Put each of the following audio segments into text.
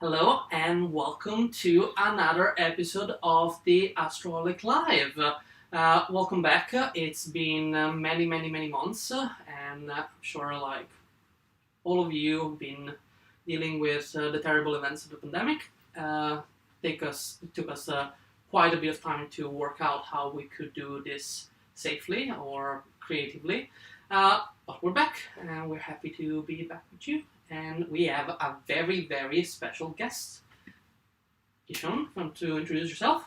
Hello and welcome to another episode of the Astroholic Live. Welcome back. It's been many months, and I'm sure like all of you have been dealing with the terrible events of the pandemic. It took us quite a bit of time to work out how we could do this safely or creatively. But we're back, and we're happy to be back with you. And we have a very special guest. Kishon, want to introduce yourself?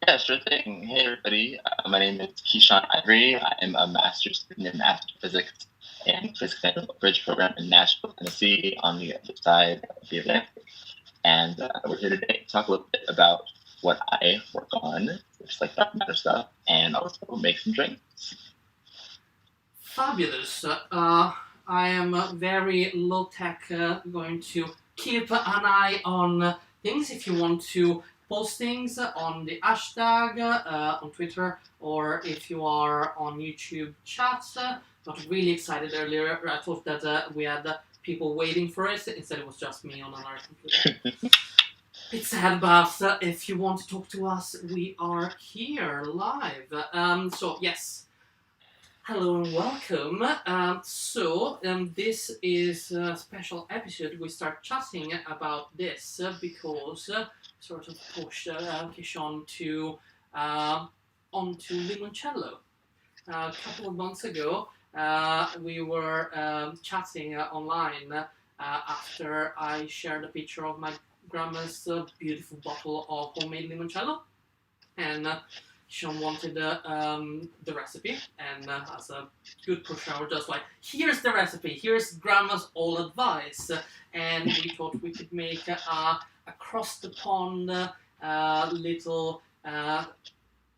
Yeah, sure thing. Hey, everybody. My name is Keyshawn Ivory. I am a master's student in astrophysics and physics and bridge program in Nashville, Tennessee, on the other side of the Atlantic. And we're here today to talk a little bit about what I work on, which is like dark matter stuff, and also make some drinks. Fabulous. I am very low-tech, going to keep an eye on things. If you want to post things on the hashtag, on Twitter, or if you are on YouTube chats. Got really excited earlier. I thought that we had people waiting for it. Instead it was just me on another computer. It's sad, but if you want to talk to us, we are here live. So yes. Hello and welcome. This is a special episode. We start chatting about this because sort of pushed Kishon to onto Limoncello. A couple of months ago, we were chatting online after I shared a picture of my grandma's beautiful bottle of homemade limoncello, and Sean wanted the recipe, and as a good pusher, I was just like, here's the recipe, here's grandma's all advice, and we thought we could make across the pond little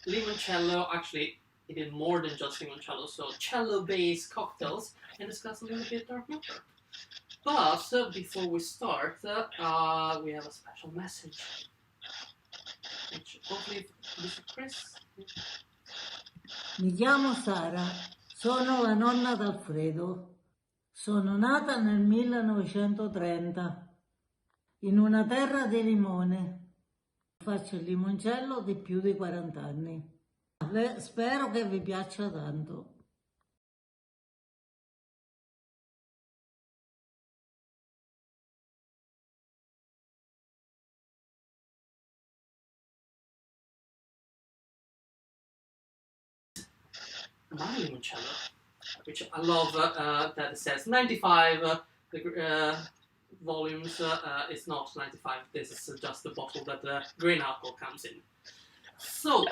limoncello. Actually, it did more than just limoncello, so cello-based cocktails, and discuss a little bit dark matter. But before we start, we have a special message. Which hopefully this is Chris. Mi chiamo Sara, sono la nonna d'Alfredo. Sono nata nel 1930 in una terra di limone. Faccio il limoncello di più di 40 anni. Spero che vi piaccia tanto. My limoncello, which I love that it says 95 volumes. It's not 95. This is just the bottle that the grain alcohol comes in. So,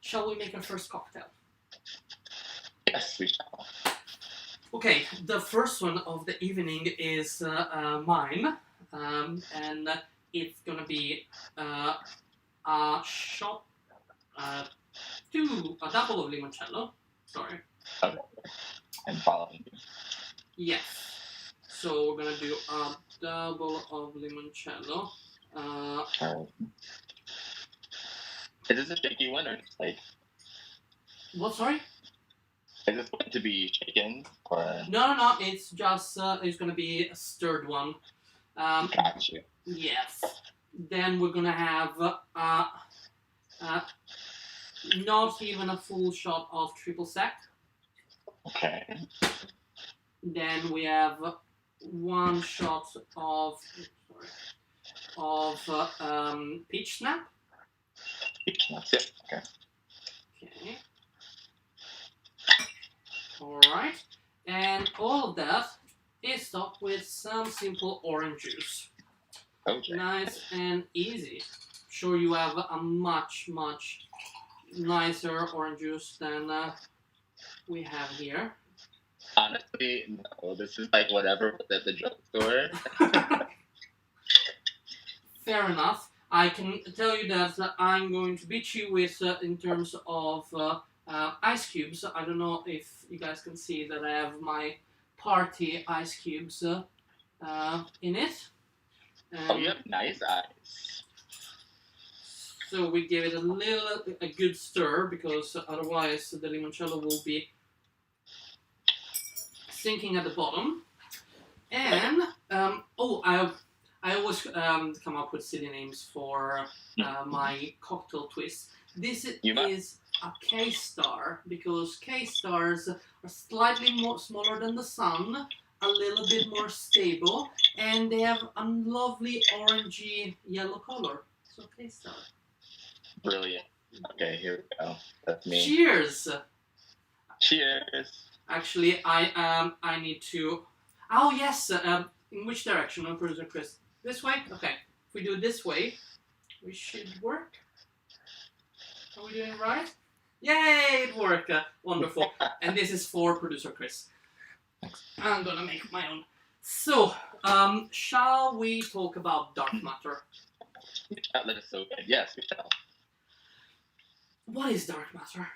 shall we make our first cocktail? Yes, we shall. Okay, the first one of the evening is mine, and it's gonna be a shot, a double of limoncello. Sorry. Okay. I'm following you. Yes. So we're gonna do a double of limoncello. Is this a shaky one, or it's like? What? Sorry. Is this going to be shaken, or? No. It's just it's gonna be a stirred one. Gotcha. Yes. Then we're gonna have not even a full shot of triple sec. Okay. Then we have one shot of peach snap. Peach nuts, yeah. Okay. Okay. All right. And all of that is topped with some simple orange juice. Okay. Nice and easy. Sure, you have a much nicer orange juice than we have here. Honestly, no. This is like whatever was at the drugstore. Fair enough. I can tell you that I'm going to beat you with in terms of ice cubes. I don't know if you guys can see that I have my party ice cubes in it. Oh, you have nice eyes. So we give it a good stir, because otherwise the limoncello will be sinking at the bottom. And I I always come up with silly names for my cocktail twist. This is a K-star because K-stars are slightly more smaller than the sun, a little bit more stable, and they have a lovely orangey yellow color. So K-star. Brilliant. Okay, here we go. That's me. Cheers! Cheers! Actually, I need to... Oh, yes! In which direction, Producer Chris? This way? Okay. If we do it this way, we should work. Are we doing it right? Yay! It worked! Wonderful. And this is for Producer Chris. Thanks. I'm gonna make my own. So, shall we talk about dark matter? That is so good. Yes, we shall. What is dark matter?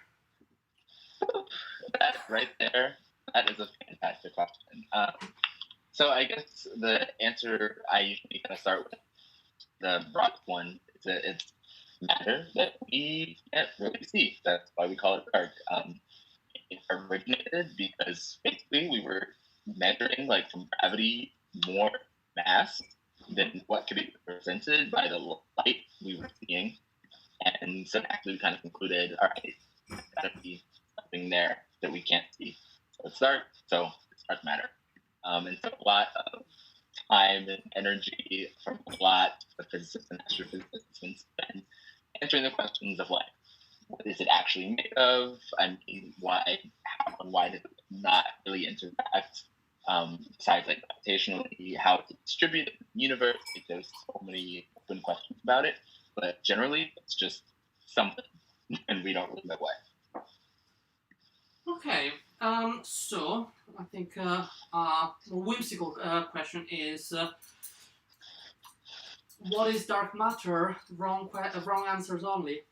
That right there, that is a fantastic question. So I guess the answer I usually kind of start with, the broad one, is that it's matter that we can't really see. That's why we call it dark. It originated because basically we were measuring, like, from gravity more mass than what could be represented by the light we were seeing. And so actually we kind of concluded, all right, there's got to be something there that we can't see. So it's dark, so it's dark matter. And so a lot of time and energy from a lot of physicists and astrophysicists been spent answering the questions of, like, what is it actually made of? I mean, how and why does it not really interact? Besides, like, gravitationally, how it's distributed in the universe. Like, there's so many open questions about it. But generally, it's just something, and we don't really know what. Okay, so I think a more whimsical question is, what is dark matter? Wrong answers only.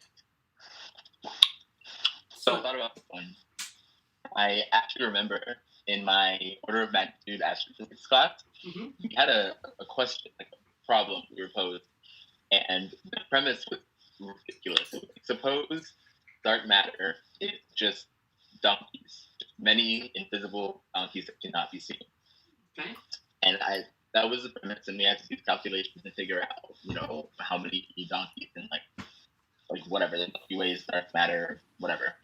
So I thought about this one. I actually remember in my order of magnitude astrophysics class, we had a question, like a problem we were posed. And the premise was ridiculous. Suppose dark matter is just donkeys, just many invisible donkeys that cannot be seen. Okay. And that was the premise, and we had to do calculations and figure out, how many donkeys and like whatever the Milky Way is dark matter, whatever.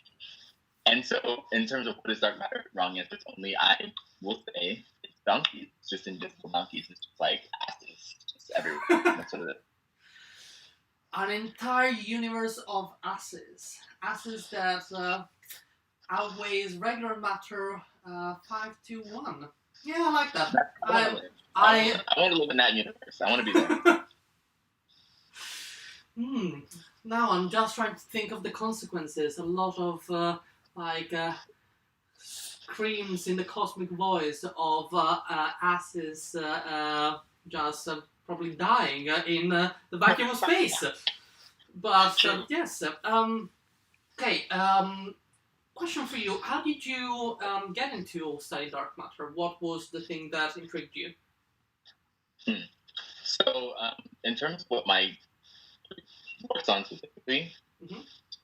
And so, in terms of what is dark matter, wrong answer only. I will say it's donkeys. It's just invisible donkeys. It's just like asses, just everywhere. That's what it is. An entire universe of asses. Asses that outweighs regular matter 5-1. Yeah, I like that. I want to live in that universe. I want to be there. Now I'm just trying to think of the consequences. A lot of screams in the cosmic voice of asses just probably dying in the vacuum of space. But yes. Okay. Question for you: how did you get into study dark matter? What was the thing that intrigued you? So, in terms of what my works on specifically,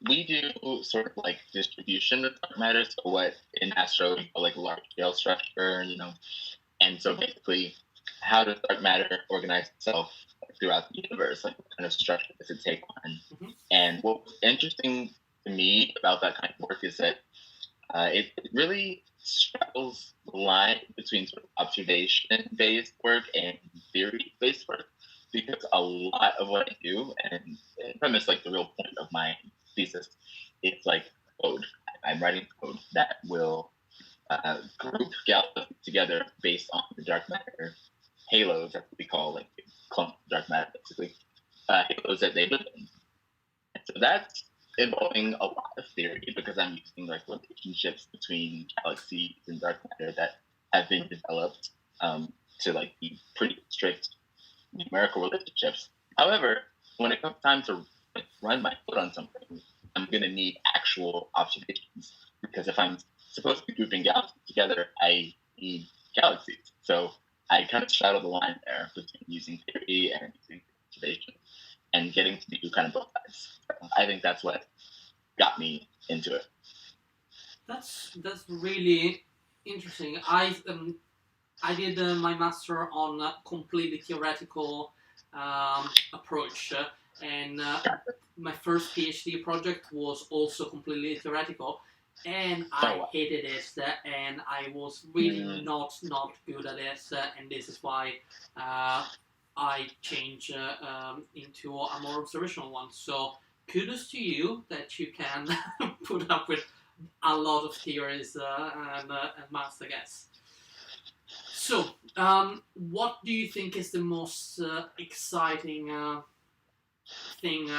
we do sort of like distribution of dark matter. So, what in astro we call like large scale structure, and so basically, how does dark matter organize itself throughout the universe? Like, what kind of structure does it take on? And what was interesting to me about that kind of work is that it really straddles the line between sort of observation-based work and theory-based work, because a lot of what I do, and the premise, like the real point of my thesis, it's like code. I'm writing code that will group galaxies together based on the dark matter halos, that we call like clump dark matter, basically halos that they live in. And so that's involving a lot of theory, because I'm using like relationships between galaxies and dark matter that have been developed to like be pretty strict numerical relationships. However, when it comes time to run my code on something, I'm going to need actual observations, because if I'm supposed to be grouping galaxies together, I need galaxies. So I kind of straddle the line there between using theory and using observation, and getting to do kind of both sides. I think that's what got me into it. That's really interesting. I did my master on completely theoretical approach. And my first PhD project was also completely theoretical, and I hated it, and I was really not good at it, and this is why I changed into a more observational one. So kudos to you that you can put up with a lot of theories and maths, I guess. So, what do you think is the most exciting thing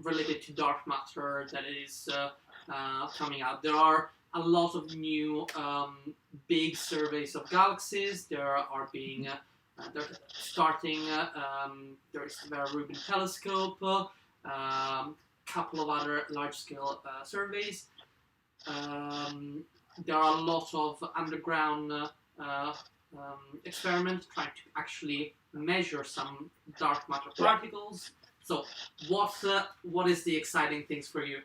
related to dark matter that is coming out? There are a lot of new big surveys of galaxies. There are being they're starting. There is the Rubin telescope. Couple of other large-scale surveys. There are a lot of underground experiments trying to actually measure some dark matter particles. So, what is the exciting things for you?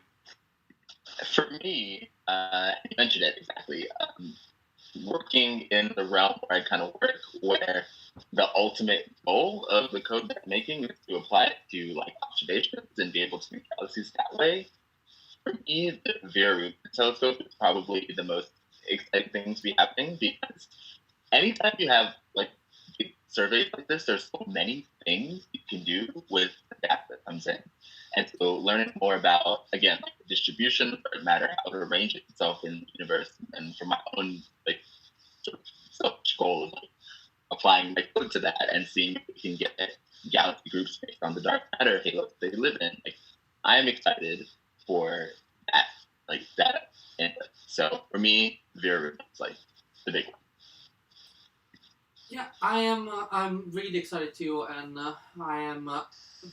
For me, you mentioned it exactly. Working in the realm where I kind of work, where the ultimate goal of the code that I'm making is to apply it to like observations and be able to make galaxies that way. For me, the Very telescope is probably the most exciting thing to be happening, because anytime you have like big surveys like this, there's so many things you can do with the data that comes in. And so learning more about, again, like the distribution of matter, how to arrange itself in the universe, and for my own like sort of selfish goal of like, applying my code to that and seeing if we can get galaxy groups based on the dark matter halos they live in. Like, I am excited for that, like that input. So for me, Vera is like the big one. Yeah, I am. I'm really excited too, and I am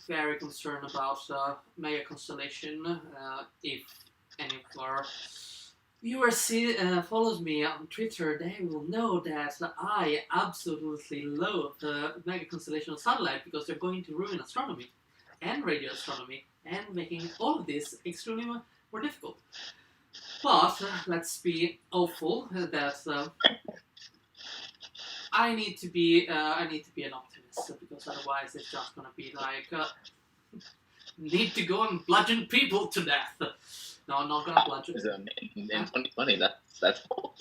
very concerned about Mega Constellation. If any of our viewers follows me on Twitter, they will know that I absolutely loathe Mega Constellation satellite, because they're going to ruin astronomy and radio astronomy and making all of this extremely more difficult. But let's be hopeful that. I need to be an optimist, because otherwise it's just gonna be like need to go and bludgeon people to death. No, I'm not gonna bludgeon. In 2020, that's cool.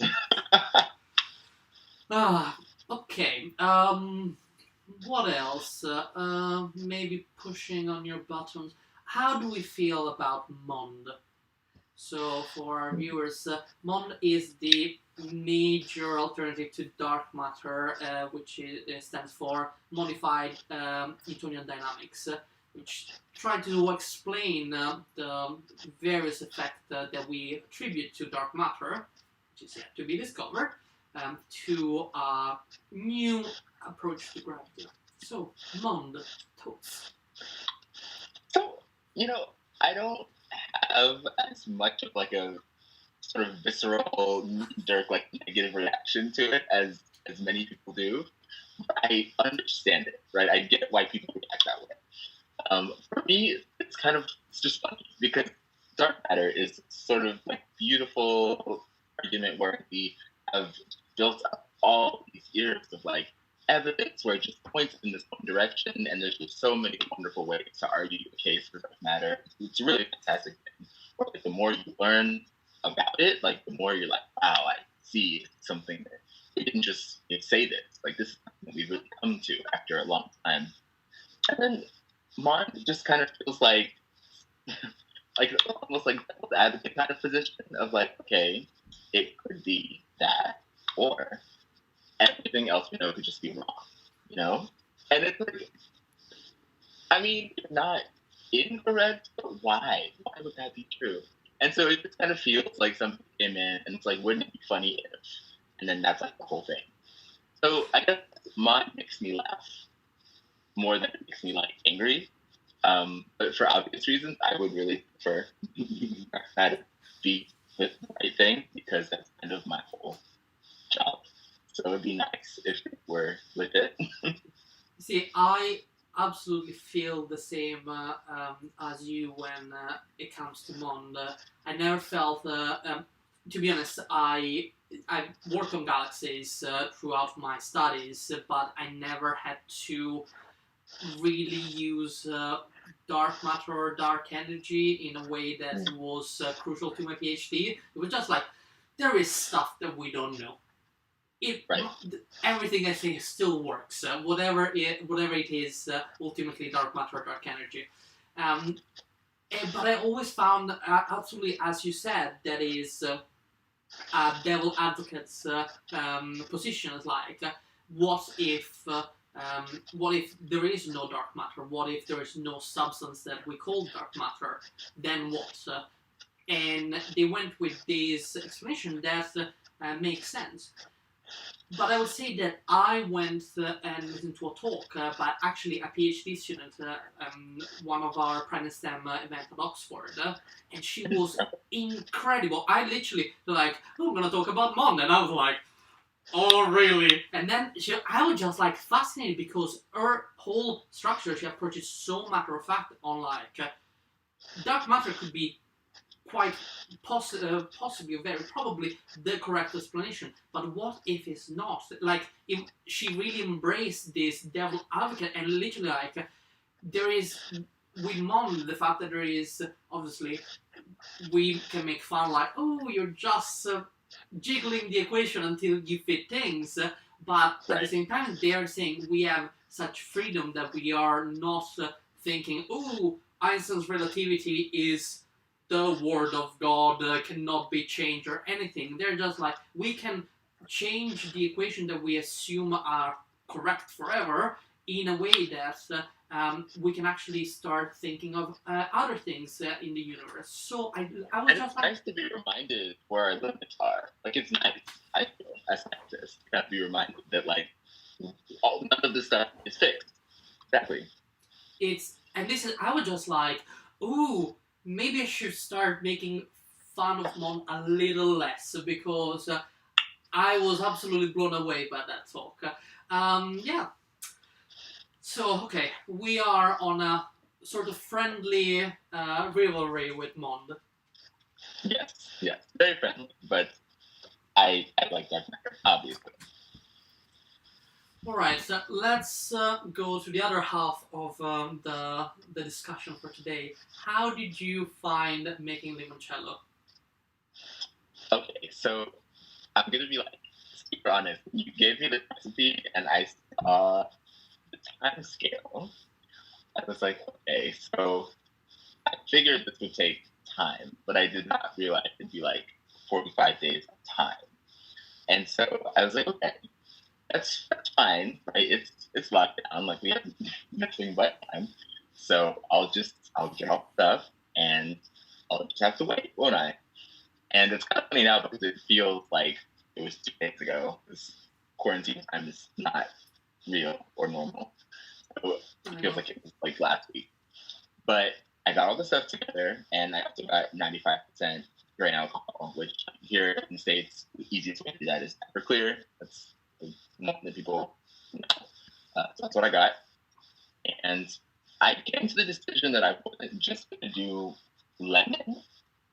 Okay. What else? Maybe pushing on your buttons. How do we feel about MOND? So for our viewers, MOND is the major alternative to dark matter, which stands for Modified Newtonian Dynamics, which try to explain the various effects that we attribute to dark matter, which is yet to be discovered, to a new approach to gravity. So, MOND, thoughts? So, I don't have as much of like a sort of visceral, knee-jerk, like negative reaction to it as many people do. I understand it, right? I get why people react that way. For me, it's just funny, because dark matter is sort of like beautiful argument where we have built up all these years of like evidence where it just points in this one direction, and there's just so many wonderful ways to argue a case for dark matter. It's a really fantastic thing. Where, like, the more you learn about it, like the more you're like, wow, I see something that we didn't just say this. Like, this is something we've really come to after a long time. And then Mark just kind of feels like almost like the advocate kind of position of like, okay, it could be that, or everything else we know could just be wrong, And it's like, I mean, not incorrect, but why? Why would that be true? And so it just kind of feels like something came in, and it's like, wouldn't it be funny if? And then that's like the whole thing. So I guess mine makes me laugh more than it makes me like angry. But for obvious reasons, I would really prefer that to be the right thing, because that's kind of my whole job. So it would be nice if it were with it. See, I absolutely feel the same as you when it comes to MOND. I never felt, to be honest, I worked on galaxies throughout my studies, but I never had to really use dark matter or dark energy in a way that was crucial to my PhD. It was just like, there is stuff that we don't know. Right. Everything I think still works. Whatever it is, ultimately dark matter, dark energy. But I always found, absolutely, as you said, that is devil advocate's position is like, what if there is no dark matter? What if there is no substance that we call dark matter? Then what? And they went with this explanation that makes sense. But I would say that I went and listened to a talk by actually a PhD student, one of our Prime STEM event at Oxford, and she was incredible. I literally like, oh, I'm gonna talk about Mon, and I was like, oh really? And then I was just like fascinated because her whole structure, she approaches so matter of fact on like dark matter could be quite possibly, very probably the correct explanation. But what if it's not? Like, if she really embraced this devil advocate and literally like, there is with Mon the fact that there is obviously we can make fun like, oh, you're just jiggling the equation until you fit things. But at the same time, they are saying we have such freedom that we are not thinking, oh, Einstein's relativity is the word of God, cannot be changed or anything. They're just like, we can change the equation that we assume are correct forever in a way that we can actually start thinking of other things in the universe. So I was And just it's nice to be reminded where our limits are. Like, it's nice, I feel, as scientists, to have to be reminded that, like, none of this stuff is fixed. Exactly. I was just like, ooh, maybe I should start making fun of Mon a little less because I was absolutely blown away by that talk. Yeah. So, okay, we are on a sort of friendly rivalry with Mond. Yes, very friendly, but I like Dark Matter, obviously. Alright, so let's go to the other half of the discussion for today. How did you find making limoncello? Okay, so I'm gonna be like super honest. You gave me the recipe, and I saw the time scale. I was like, okay, so I figured this would take time, but I did not realize it'd be like 45 days of time. And so I was like, okay, that's fine, right? It's locked down. Like, we have nothing but time, so I'll get all the stuff, and I'll just have to wait, won't I? And it's kind of funny now because it feels like it was 2 days ago. This quarantine time is not real or normal. So it feels like it was like last week. But I got all the stuff together, and I also got 95% grain alcohol, which here in the States, the easiest way to do that is Everclear. That's one that people know. So that's what I got. And I came to the decision that I wasn't just going to do lemon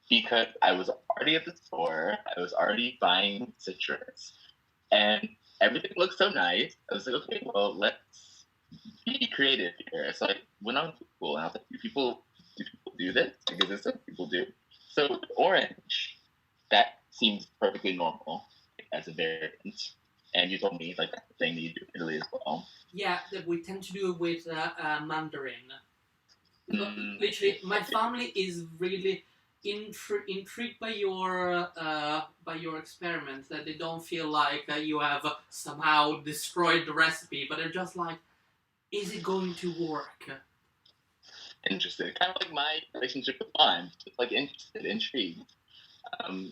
because I was already at the store. I was already buying citrus, and everything looked so nice. I was like, okay, well, let's be creative here. So I went on Google, and I was like, do people do this? Because this is what people do. So orange, that seems perfectly normal as a variant. And you told me like that's the thing that you do in Italy as well. Yeah, that we tend to do it with mandarin. Literally, my family is really intrigued by your experiment. That they don't feel like you have somehow destroyed the recipe, but they're just like, is it going to work? Interested, kind of like my relationship with lime, just like interested, intrigued.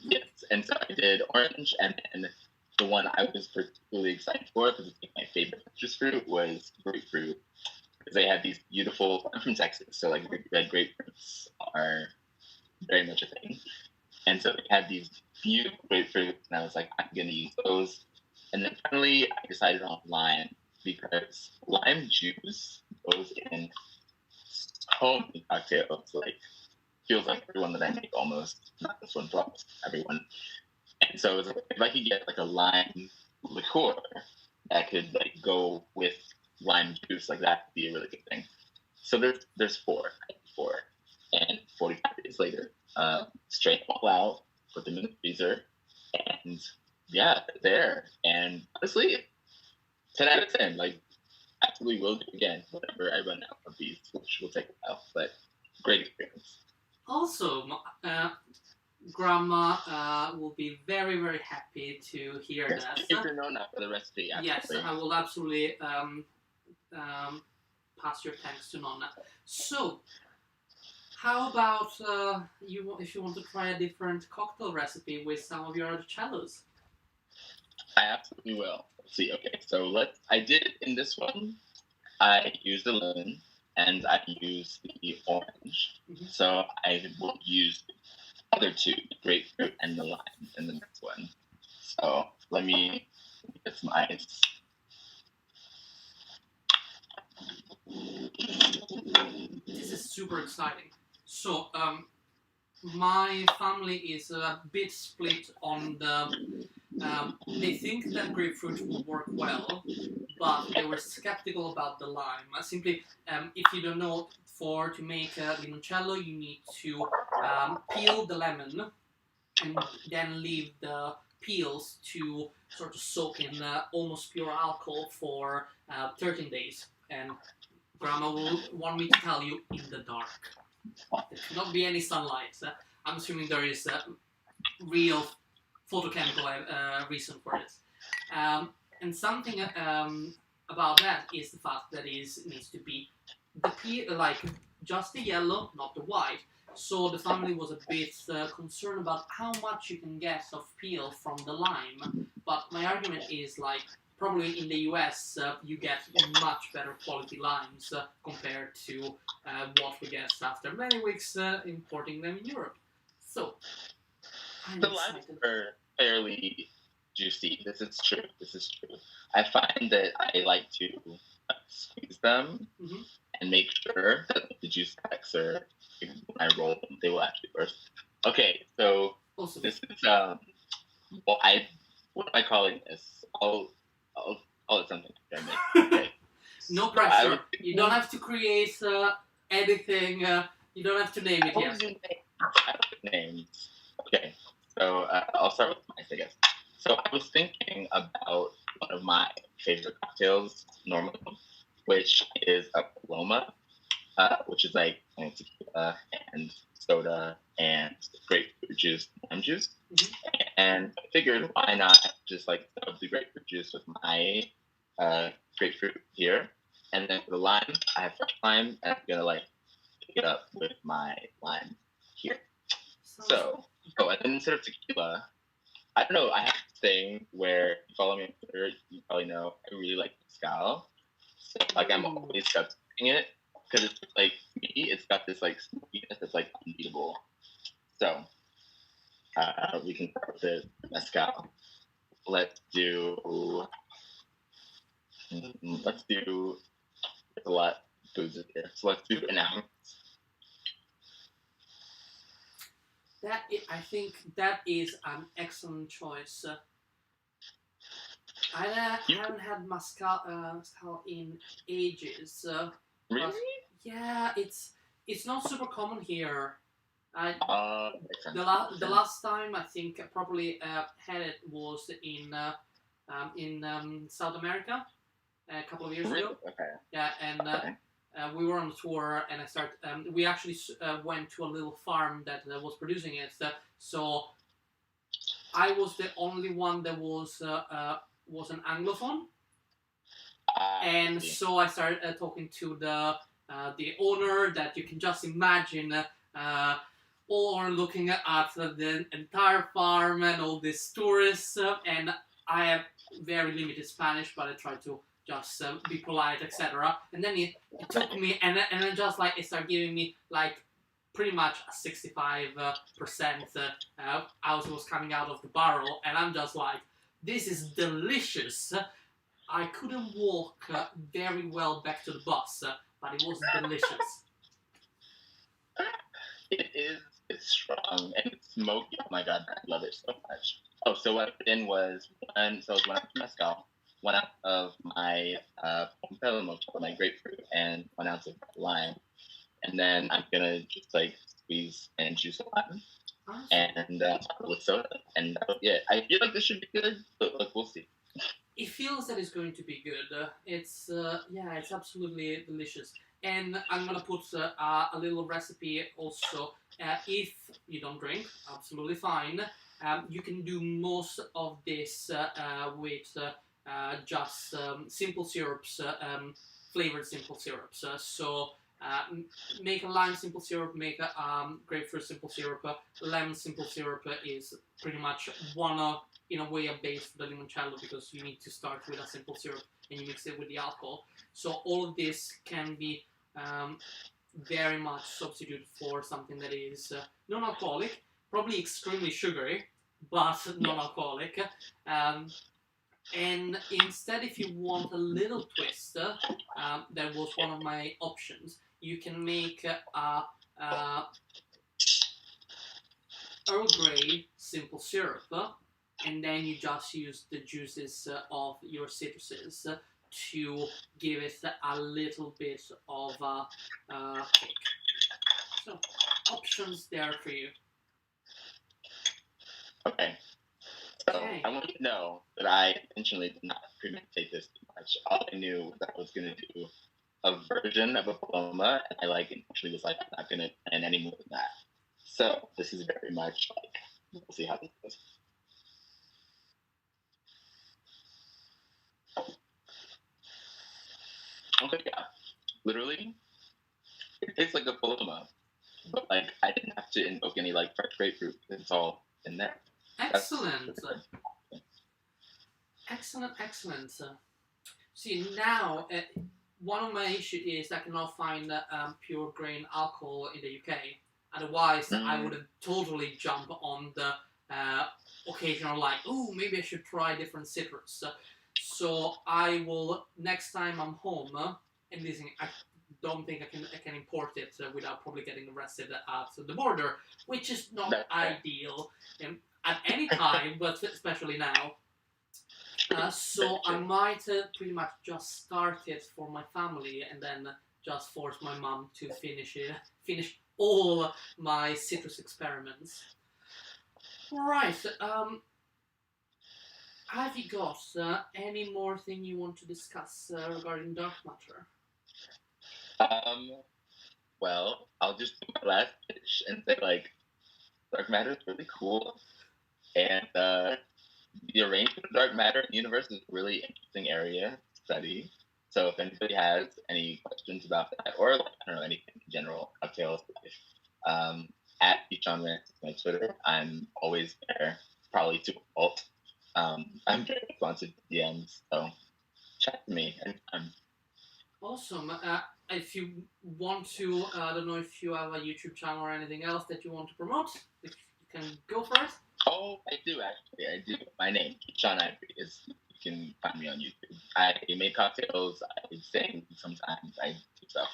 Yes, and so I did orange, and then the one I was particularly excited for, because it's my favorite citrus fruit, was grapefruit. Because they have these beautiful, I'm from Texas, so like red grapefruits are very much a thing. And so they had these beautiful grapefruits, and I was like, I'm going to use those. And then finally, I decided on lime, because lime juice goes in so many cocktails. Like, feels like everyone that I make almost, not this one, but everyone. And so it was like, if I could get like a lime liqueur that could like go with lime juice, like that would be a really good thing. So there's four, and 45 days later, strain them all out, put them in the freezer, and yeah, they're there. And honestly, 10 out of 10, like absolutely will do again whenever I run out of these, which will take a while, but great experience. Also, Grandma will be very, very happy to hear Yes, that. keep your note for the recipe. Yes, I will absolutely pass your thanks to Nonna. So, how about if you want to try a different cocktail recipe with some of your other cellos? I absolutely will. Let's see. Okay, so I did in this one. I used the lemon and I used the orange. Mm-hmm. So I will use the other two, the grapefruit and the lime, in the next one. So let me get some ice. This is super exciting. So, my family is a bit split on the. They think that grapefruit will work well, but they were skeptical about the lime. Simply, if you don't know, to make limoncello, you need to peel the lemon and then leave the peels to sort of soak in almost pure alcohol for 13 days. And Grandma will want me to tell you in the dark. There cannot be any sunlight. I'm assuming there is a real photochemical reason for this. And something about that is the fact that it needs to be just the yellow, not the white. So the family was a bit concerned about how much you can get of peel from the lime. But my argument is probably in the US you get much better quality limes compared to what we get after many weeks importing them in Europe. So the limes are fairly juicy. This is true. I find that I like to squeeze them and make sure that the juice packs are, when I roll them, they will actually burst. Okay, so awesome. This is what am I calling this? I'll call it something. Okay. No pressure. You don't have to create anything. You don't have to name it yet. Names. Okay, so I'll start with mice, I guess. So I was thinking about one of my favorite cocktails normally, which is a Paloma, which is like tequila and soda and grapefruit juice, lime juice. Mm-hmm. And I figured, why not just sub the grapefruit juice with my grapefruit here, and then for the lime, I have fresh lime, and I'm gonna pick it up with my lime here. So, and then instead of tequila, I don't know, I have this thing where, if you follow me on Twitter, you probably know I really like mezcal. So, I'm always substituting it, because it's me, it's got this smokiness that's unbeatable. So, we can start with the mezcal. Let's do there's a lot of booze here, so let's do an ounce. I think that is an excellent choice. I haven't had mezcal in ages. Really? Yeah, it's not super common here. The last time I think I probably had it was in South America a couple of years ago. Okay. Yeah, and we were on a tour, and we actually went to a little farm that was producing it. So I was the only one that was an Anglophone, and so I started talking to the owner. That you can just imagine, or looking at the entire farm and all these tourists. And I have very limited Spanish, but I tried to just be polite, etc. And then it took me, and then just it started giving me pretty much a 65% as was coming out of the barrel, and I'm just this is delicious. I couldn't walk very well back to the bus, but it was delicious. It's strong and it's smoky. Oh my god, I love it so much. Oh, so what I put in was one ounce of mezcal, 1 ounce of my pomelo my grapefruit and 1 ounce of lime, and then I'm gonna just like squeeze and juice a lime Awesome. and with soda, and yeah, I feel like this should be good, but like we'll see. It feels that it's going to be good. It's it's absolutely delicious. And I'm gonna put a little recipe also. If you don't drink, absolutely fine. You can do most of this with just simple syrups, flavored simple syrups. Make a lime simple syrup, make a grapefruit simple syrup. Lemon simple syrup is pretty much one of, in a way, a base for the limoncello, because you need to start with a simple syrup and you mix it with the alcohol. So all of this can be very much substitute for something that is non-alcoholic, probably extremely sugary, but non-alcoholic. And instead, if you want a little twist, that was one of my options. You can make a Earl Grey simple syrup, and then you just use the juices of your citruses to give it a little bit of a kick. So, options there for you. Okay. So I want you to know that I intentionally did not premeditate this too much. All I knew was that I was going to do a version of a paloma, and I actually was like, I'm not going to plan any more than that. So this is very much like, we'll see how this goes. Okay, yeah. Literally, it tastes like a paloma, but like I didn't have to invoke any like fresh grapefruit because it's all in there. Excellent. Excellent. See, now, one of my issues is I cannot find pure grain alcohol in the UK. Otherwise, I would have totally jumped on the occasional, like, oh, maybe I should try different citrus. So I will, next time I'm home, and listen, I don't think I can import it without probably getting arrested at the border, which is not ideal at any time, but especially now. So I might pretty much just start it for my family and then just force my mom to finish all my citrus experiments. Right. Have you got any more thing you want to discuss regarding dark matter? Well, I'll just do my last pitch and say like, dark matter is really cool, and the arrangement of dark matter in the universe is a really interesting area to study. So if anybody has any questions about that, or like, I don't know, anything in general, cocktails, at Eachonman, my Twitter, I'm always there, probably to alt. I'm very responsive to DMs, so chat to me anytime. Awesome. If you want to, I don't know if you have a YouTube channel or anything else that you want to promote, if you can go for it. Oh, I do actually. I do. My name, Sean Ivory, is. You can find me on YouTube. I make cocktails. I sing sometimes. I do stuff.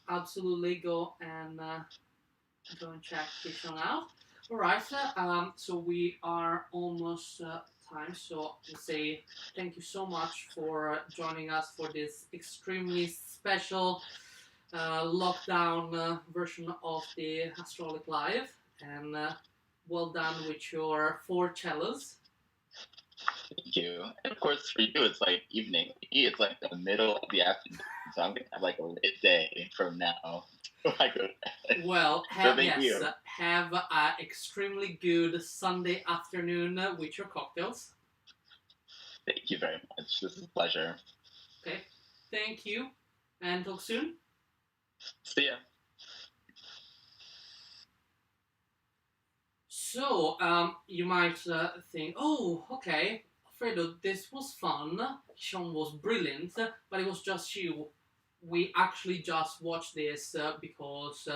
Absolutely, go and check Sean out. All right. So we are almost time. So I say thank you so much for joining us for this extremely special lockdown version of the Astroholic Live, and well done with your 4 cellos. Thank you. And of course, for you, it's like evening. For me, it's like the middle of the afternoon. So I'm going to have like a lit day from now. Well, have an extremely good Sunday afternoon with your cocktails. Thank you very much. This is a pleasure. Okay. Thank you. And talk soon. See ya. So, you might think, oh, okay, Fredo, this was fun. Sean was brilliant, but it was just you. We actually just watched this because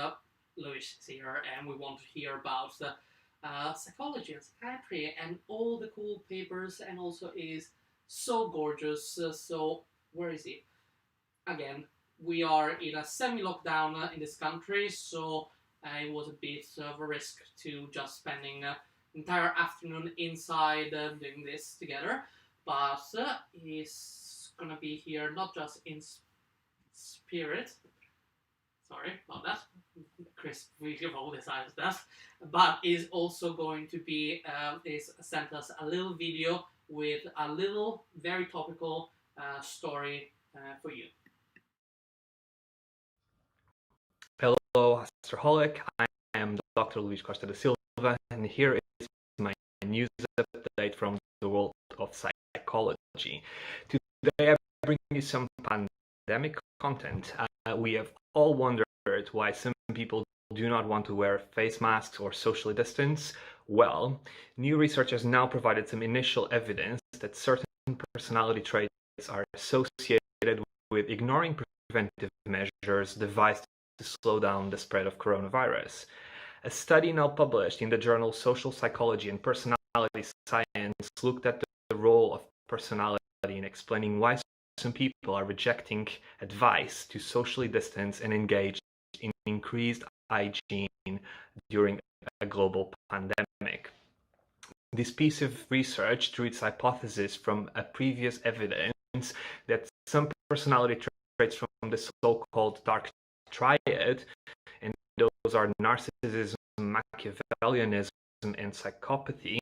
Louis is here and we want to hear about psychology and psychiatry and all the cool papers, and also is so gorgeous. So, where is he? Again, we are in a semi-lockdown in this country, so it was a bit of a risk to just spending an entire afternoon inside doing this together, but he's gonna be here not just in spirit. Sorry about that. Chris really decided that, but is also going to be sent us a little video with a little very topical story for you. Hello, Astroholic. I am Dr. Luis Costa da Silva, and here is my news update from the world of psychology. Today I bring you some pandemic content. We have all wondered why some people do not want to wear face masks or socially distance. Well, new research has now provided some initial evidence that certain personality traits are associated with ignoring preventive measures devised to slow down the spread of coronavirus. A study now published in the journal Social Psychology and Personality Science looked at the role of personality in explaining why some people are rejecting advice to socially distance and engage in increased hygiene during a global pandemic. This piece of research drew its hypothesis from a previous evidence that some personality traits from the so-called dark triad, and those are narcissism, Machiavellianism, and psychopathy,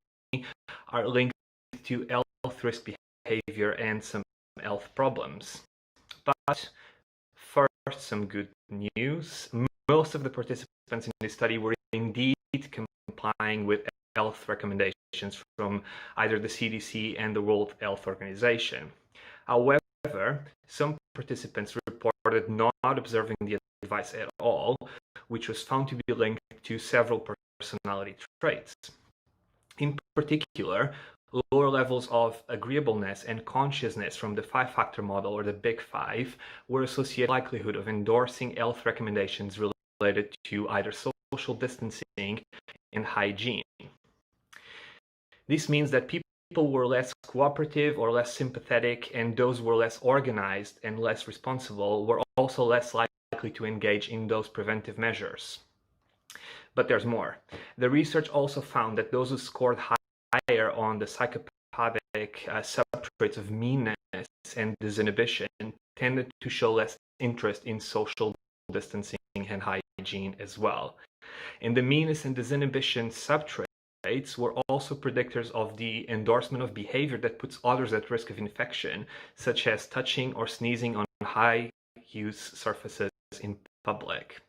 are linked to health risk behavior and some health problems. But first, some good news. Most of the participants in this study were indeed complying with health recommendations from either the CDC and the World Health Organization. However, some participants reported not observing the advice at all, which was found to be linked to several personality traits. In particular, lower levels of agreeableness and consciousness from the five-factor model, or the Big Five, were associated with the likelihood of endorsing health recommendations related to either social distancing and hygiene. This means that people were less cooperative or less sympathetic, and those who were less organized and less responsible were also less likely to engage in those preventive measures. But there's more. The research also found that those who scored higher on the psychopathic subtraits of meanness and disinhibition tended to show less interest in social distancing and hygiene as well. And the meanness and disinhibition subtraits were also predictors of the endorsement of behavior that puts others at risk of infection, such as touching or sneezing on high-use surfaces in public.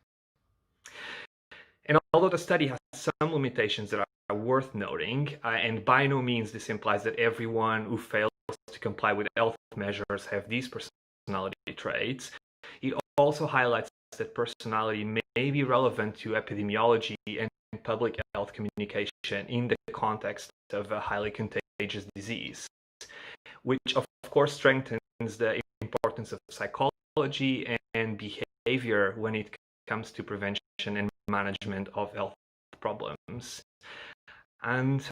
And although the study has some limitations that are worth noting, and by no means this implies that everyone who fails to comply with health measures have these personality traits, it also highlights that personality may be relevant to epidemiology and public health communication in the context of a highly contagious disease, which of course strengthens the importance of psychology and behavior when it comes to prevention and management of health problems. And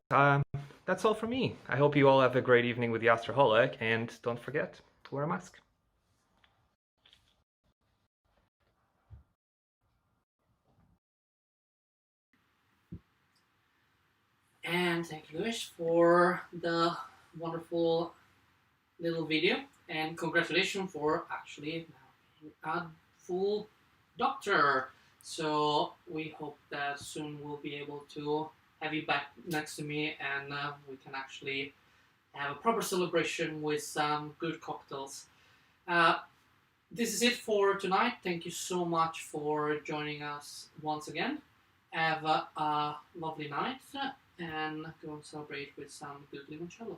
that's all from me. I hope you all have a great evening with the Astroholic, and don't forget to wear a mask. And thank you, Luis, for the wonderful little video, and congratulations for actually now being a full doctor. So we hope that soon we'll be able to have you back next to me, and we can actually have a proper celebration with some good cocktails. This is it for tonight. Thank you so much for joining us once again. Have a lovely night, and go and celebrate with some good limoncello.